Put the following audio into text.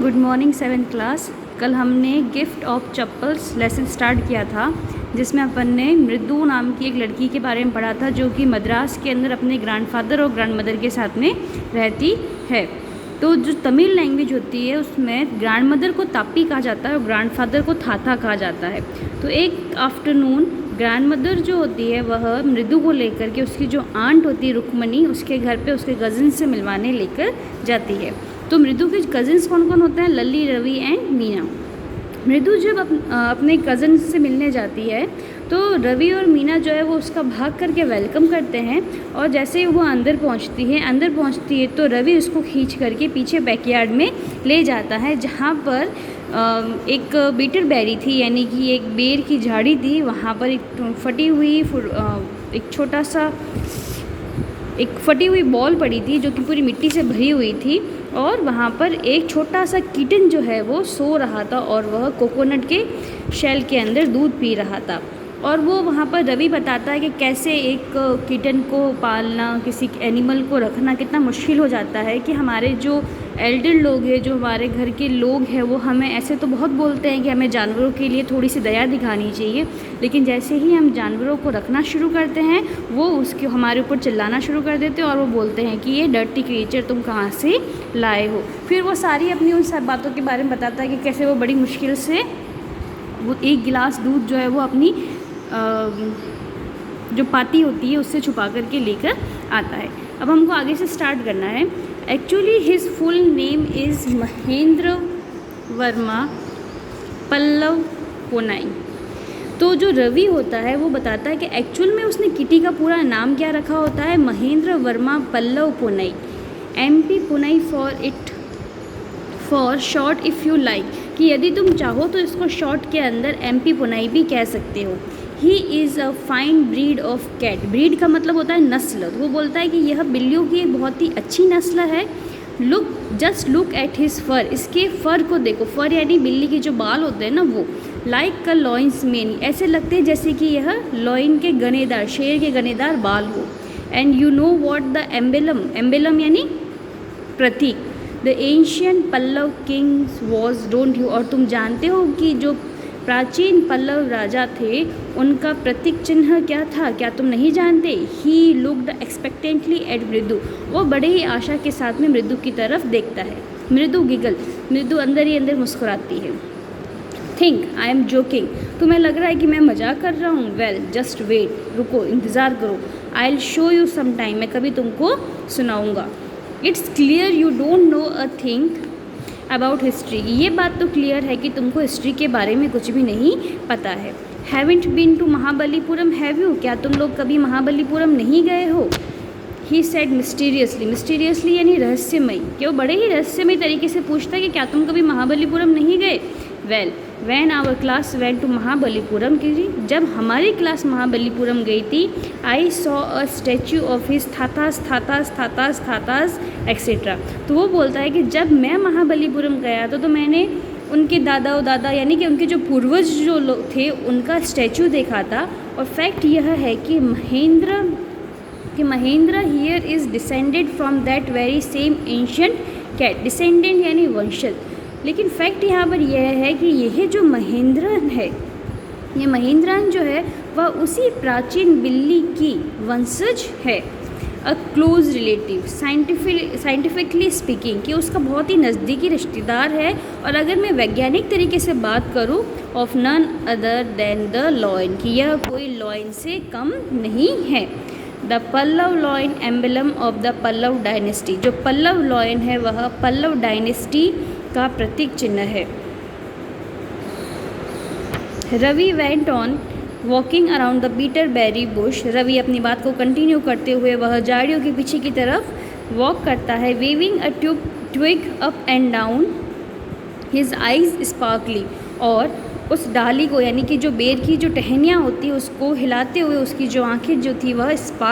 Good morning 7th class. कल हमने gift of chappals lesson start किया था, जिसमें अपन ने मृदु नाम की एक लड़की के बारे में पढ़ा था, जो कि मद्रास के अंदर अपने ग्रैंडफादर और ग्रैंडमदर के साथ में रहती है। तो जो तमिल लैंग्वेज होती है उसमें ग्रैंडमदर को ताप्पी कहा जाता है और ग्रैंडफादर को थाथा कहा जाता है। तो एक आफ्टरनून ग्रैंडमदर जो होती है वह मृदु को लेकर के उसकी जो आंट होती है रुक्मणी, उसके घर पे उसके कज़न से मिलवाने लेकर जाती है। तो मृदु के कज़न्स कौन कौन होते हैं? लल्ली, रवि एंड मीना। मृदु जब अपने कज़न से मिलने जाती है तो रवि और मीना जो है वो उसका भाग करके वेलकम करते हैं, और जैसे ही वो अंदर पहुंचती है तो रवि उसको खींच करके पीछे बैकयार्ड में ले जाता है, जहां पर एक बीटर बेरी थी, यानी कि एक बेर की झाड़ी थी। वहाँ पर एक फटी हुई बॉल पड़ी थी जो कि पूरी मिट्टी से भरी हुई थी, और वहाँ पर एक छोटा सा किटन जो है वो सो रहा था और वह कोकोनट के शेल के अंदर दूध पी रहा था। और वो वहाँ पर रवि बताता है कि कैसे एक किटन को पालना, किसी एनिमल को रखना कितना मुश्किल हो जाता है, कि हमारे जो एल्डर लोग हैं, जो हमारे घर के लोग हैं, वो हमें ऐसे तो बहुत बोलते हैं कि हमें जानवरों के लिए थोड़ी सी दया दिखानी चाहिए, लेकिन जैसे ही हम जानवरों को रखना शुरू करते हैं वो उसके हमारे ऊपर चिल्लाना शुरू कर देते हैं और वो बोलते हैं कि ये डर्टी क्रिएचर तुम कहाँ से लाए हो। फिर वो सारी अपनी उन सब बातों के बारे में बताता है कि कैसे वो बड़ी मुश्किल से वो एक गिलास दूध जो है वो अपनी जो पाती होती है उससे छुपा करके लेकर आता है। अब हमको आगे से स्टार्ट करना है। Actually his full name is Mahendra Varma Pallava Ponai. तो जो रवि होता है वो बताता है कि एक्चुअल में उसने किटी का पूरा नाम क्या रखा होता है? Mahendra Varma Pallava Ponai, MP Punai for short if you like, कि यदि तुम चाहो तो इसको शॉर्ट के अंदर MP पुनाई भी कह सकते हो। He is a fine breed of cat. Breed का मतलब होता है नस्ल। तो वो बोलता है कि यह बिल्लियों की एक बहुत ही अच्छी नस्ल है। जस्ट लुक एट हिज फर, इसके फर को देखो। फर यानी बिल्ली के जो बाल होते हैं ना, वो लाइक अ लॉइन्स मेन, ऐसे लगते हैं जैसे कि यह लॉइन के गनेदार, शेर के गनेदार बाल हो। And you know what the emblem यानी प्रतीक, the ancient Pallava kings was, don't you, और तुम जानते हो कि जो प्राचीन पल्लव राजा थे उनका प्रतीक चिन्ह क्या था? क्या तुम नहीं जानते? ही लुक्ड एक्सपेक्टेंटली एट मृदु, वो बड़े ही आशा के साथ में मृदु की तरफ देखता है। मृदु गिगल, मृदु अंदर ही अंदर मुस्कुराती है। थिंक आई एम जोकिंग, तुम्हें लग रहा है कि मैं मजाक कर रहा हूँ? वेल जस्ट वेट, रुको, इंतज़ार करो। I will show you some time, मैं कभी तुमको सुनाऊँगा। It's clear you don't know a thing about history, ये बात तो क्लियर है कि तुमको हिस्ट्री के बारे में कुछ भी नहीं पता है। Haven't been to Mahabalipuram, have you, क्या तुम लोग कभी महाबलीपुरम नहीं गए हो? ही सेड मिस्टीरियसली यानी रहस्यमय, कि वो बड़े ही रहस्यमय तरीके से पूछता है कि क्या तुम कभी महाबलीपुरम नहीं गए? Well when our class went to Mahabalipuram, कि जब हमारी क्लास महाबलीपुरम गई थी, I saw a statue of his थातास एक्सेट्रा। तो वो बोलता है कि जब मैं महाबलीपुरम गया तो मैंने उनके दादा यानी कि उनके जो पूर्वज जो लोग थे उनका स्टैचू देखा था। और फैक्ट यह है कि Mahendra here is descended from that very same ancient cat, descendant यानी वंशज। लेकिन फैक्ट यहाँ पर यह है कि यह जो महेंद्रन है, ये महेंद्रन जो है वह उसी प्राचीन बिल्ली की वंशज है। A close relative, scientifically speaking, कि उसका बहुत ही नज़दीकी रिश्तेदार है। और अगर मैं वैज्ञानिक तरीके से बात करूँ, of none other than the lion, कि यह कोई लॉयन से कम नहीं है। The Pallava lion emblem of the Pallava dynasty, जो पल्लव लॉयन है वह पल्लव डायनेस्टी का प्रतीक चिन्ह है। Ravi went on walking around the bitter berry bush, Ravi अपनी बात को कंटिन्यू करते हुए वह झाड़ियों के पीछे की तरफ वॉक करता है। Waving a twig up and down, his eyes sparkly, और उस डाली को यानी कि जो बेर की जो टहनियाँ होती है उसको हिलाते हुए उसकी जो आंखें जो थी वह स्पार्क